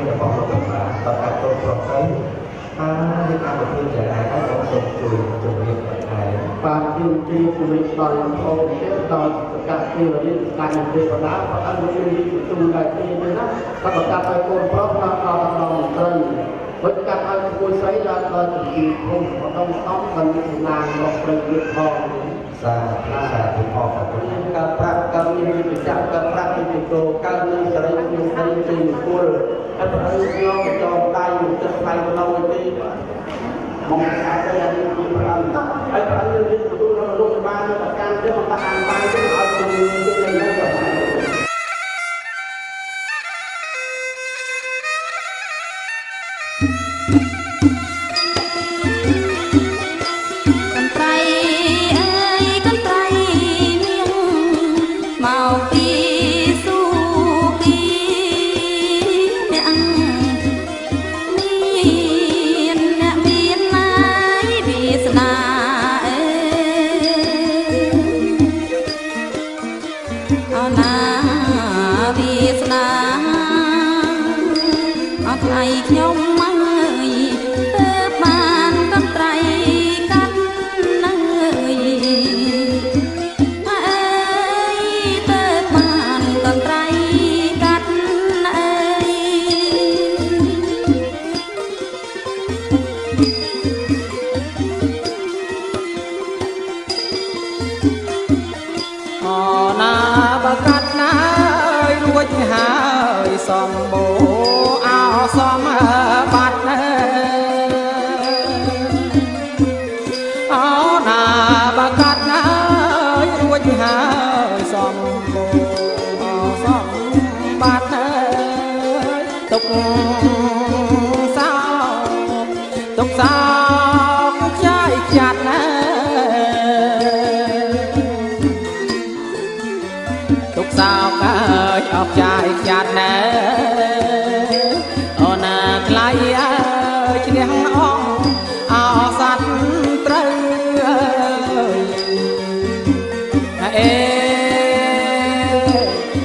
របស់លោកតាតើការចូលប្រកបយើងអាចប្រព្រឹត្តយ៉ាងណាហើយបងសូមជួយជំរាបបន្ថែមបាទយើងជម្រាបជំរាបដល់លោកអូនទៀតដល់ប្រកាសពីរៀនការនិយាយបណ្ដាក៏អត់មានទូដែរទេណាក៏ប្រកាសឲ្យកូនប្រុសដល់ដល់មន្ត្រីវិកាត់ឲ្យគួយស្រីដល់ដល់ទីភូមិបន្តតំបានមានណាងរកប្រយោជន៍ផងសាធុផងអរគុណការប្រាក់កម្មមានវិជ្ជាការប្រាក់ពីគោកើតនឹងសេរីមានសេរីពីមង្គលអត់ឲ្យយកចងដៃទឹកដៃក្នុងទេមកថាទៅអានេះពីប្រាំហើយប្រាំយើងរៀនទទួលរបស់លោកបានប្រកាន់ទៅមកអានបានទៅឲ្យជំនាញទៅនៅទៅខ្ញុំមកទៅបានកំត្រៃកាត់នឹងអើយទៅបានកំត្រៃកាត់អើយអូណាបើកាត់ណារួចហើយសំបូសំបាត់អូណាបើកាត់ណារួចហើយសំបូសំបាត់ទុកសោទុកសោខ្ចាយខ្ចាត់ណាទុកសោអើយអបខ្ចាយខ្ចាត់ណាថ្លៃអើយឈ្នះអង្គអសត្វត្រូវអេ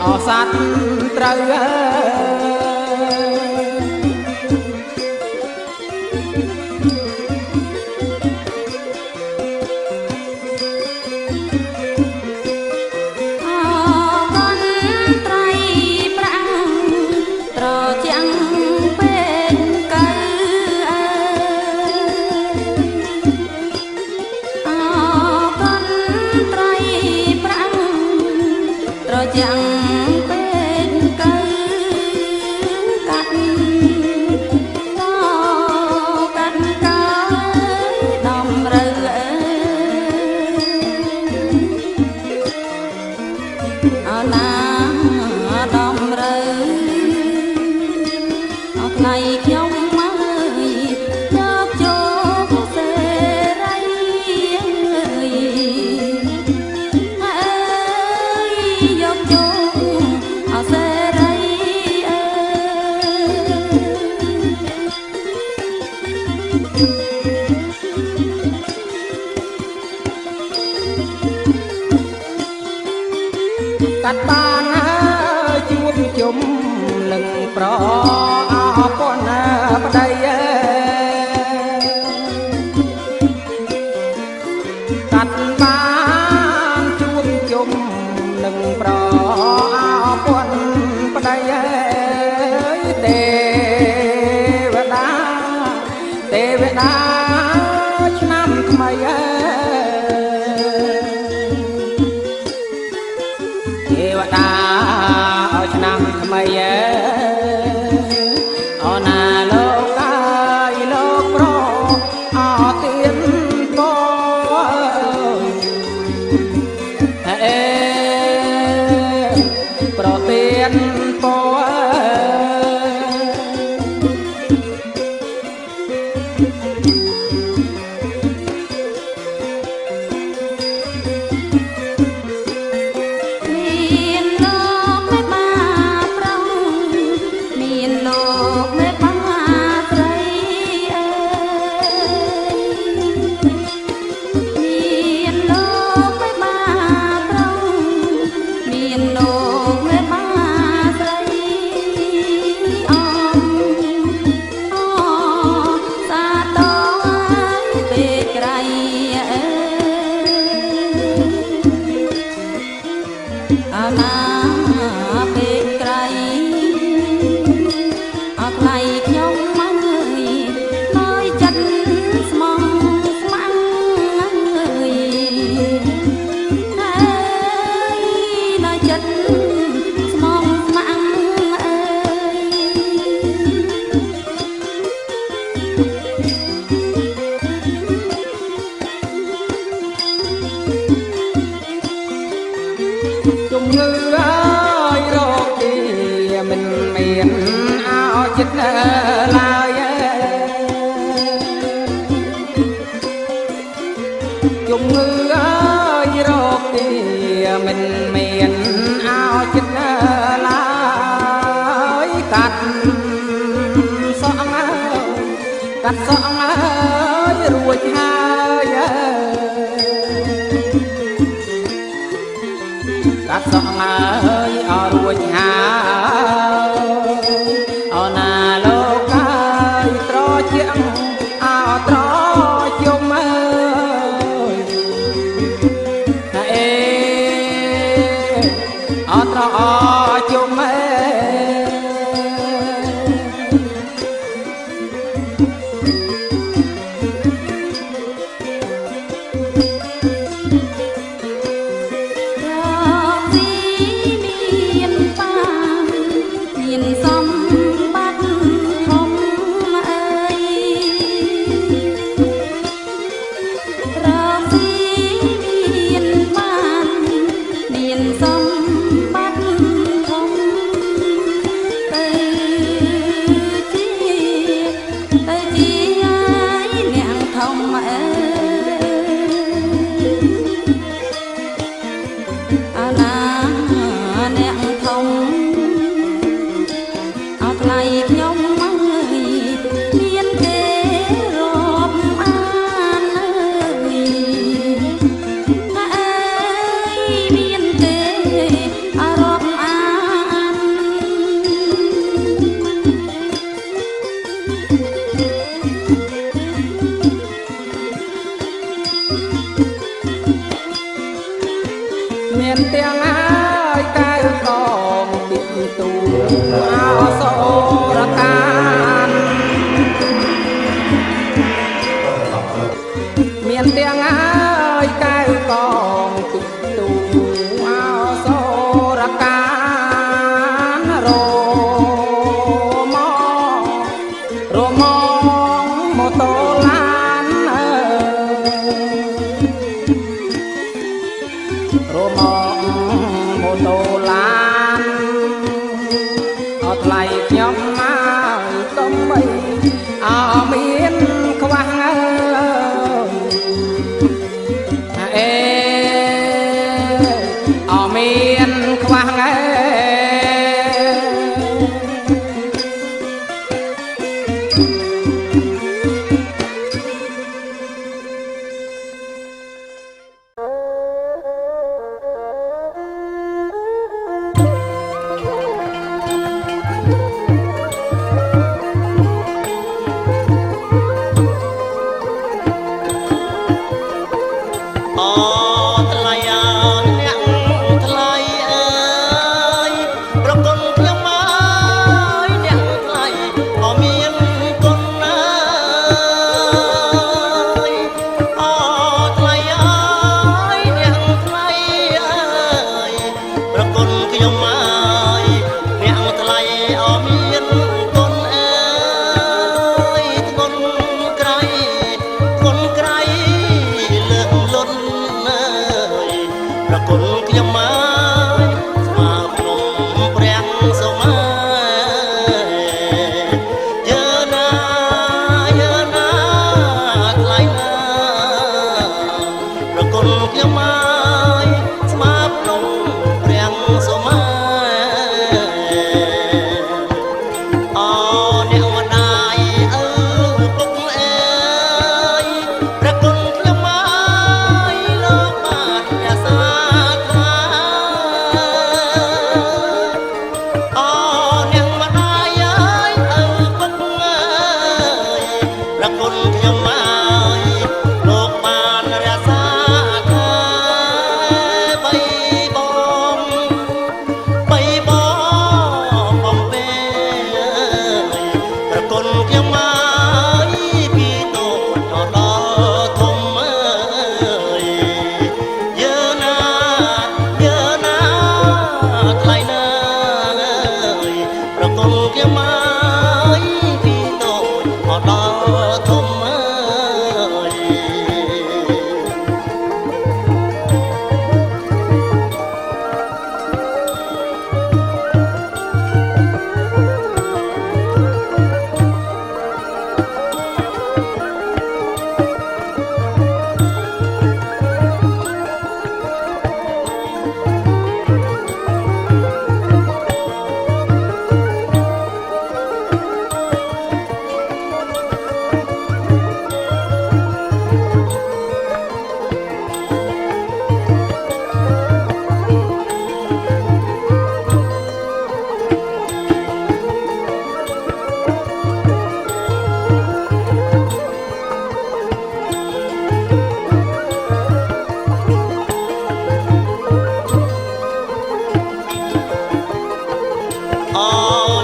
អសត្វត្រូវយ៉ាងពេលកើកាត់កាត់កើដំរើអណាដំរើអថ្ងៃខ្ញុំមកយកចូលសេរីកាត់បានហើយជួបជុំនឹងប្រអពន្ធប្តីកាត់បានជួបជុំនឹងប្រអពន្ធប្តីទេវតាឆ្នាំថ្មីទេវតាឲ្យឆ្នាំថ្មីអូណាលោកកាយលោកប្រអទៀនបអេប្រទៀនប កាត់សក់អើយរួចហើយកាត់សក់អើយអររួចហើយអូណាលោកកាយត្រជាងអោត្រជុំអើយណាអេអោត្រជុំអើយមានទាំងហើយកែវកងពីទូអសរកានមានទាំងហើយកែវកងពីទូអសរកានរមម៉ូតូឡានរមម៉ូតូឡានអត់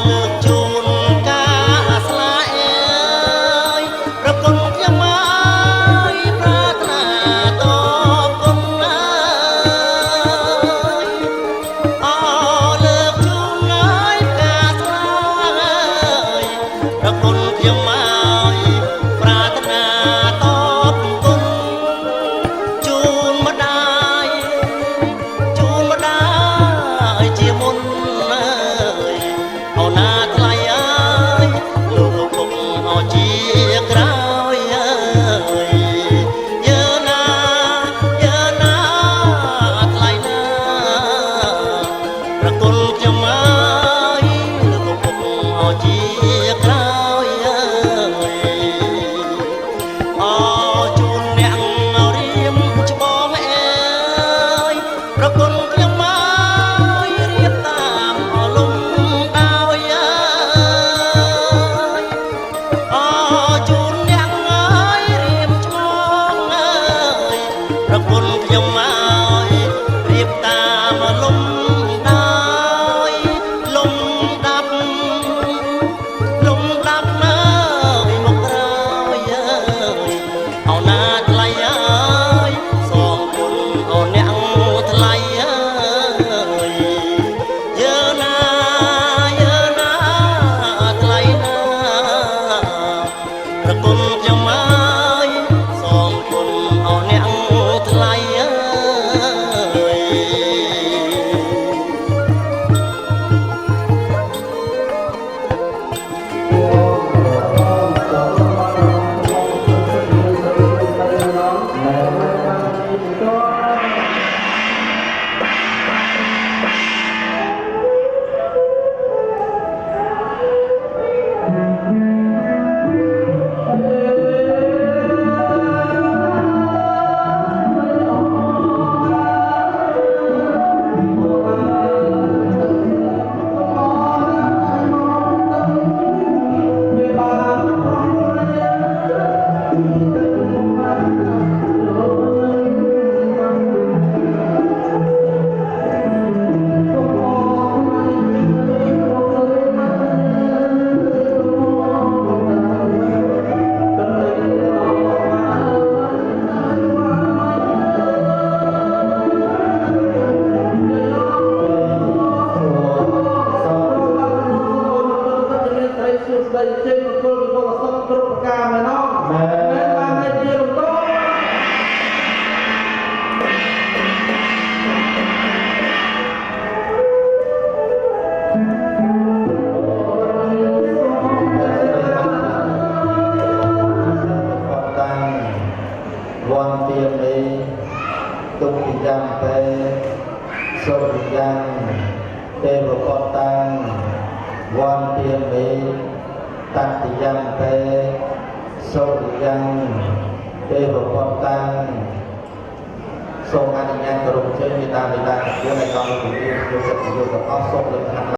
លើកជូនការស្លាអើយប្រគុណខ្ញុំអើយប្រាថ្នាតបគុណអើយលើកជូនអើយការស្លាអើយប្រគុណខ្ញុំអើយប្រាថ្នាតបគុណជូនម្ដាយជាមុនអើយអូណាថ្លៃអើយលោកគុំអោជាក្រោយអើយយើណាថ្លៃណាប្រគុណខ្ញុំអើយលោកគុំអោជាក្រោយអើយអោជូនអ្នករៀមច្បងអើយប្រគុណខ្ញុំរៀបតាមអលំដោយអើយជូនអ្នកអើយរៀបឆ្លងអើយប្រគុណខ្ញុំអើយរៀបតាមលំដោយលំដាប់អើយមកក្រោយអើយអូណាថ្លៃអើយសូមគុណអូអ្នកថ្លៃអើយយើណាថ្លៃណាប្រគុណខ្ញុំអើយសូមគុណអូអ្នកថ្លៃអើយវន្តទាមេទុតិយ៉ាងទេសុរិយ៉ាងទេវកតាំងវន្តទាមេតតិយ៉ាងទេសុរិយ៉ាងទេវកតាំងសូមអនុញ្ញាតគោរពជើងមេត្តាបិតាយើងឲ្យដល់ជំរាបយកចិត្តយកទាំងអស់សូមលើកខាង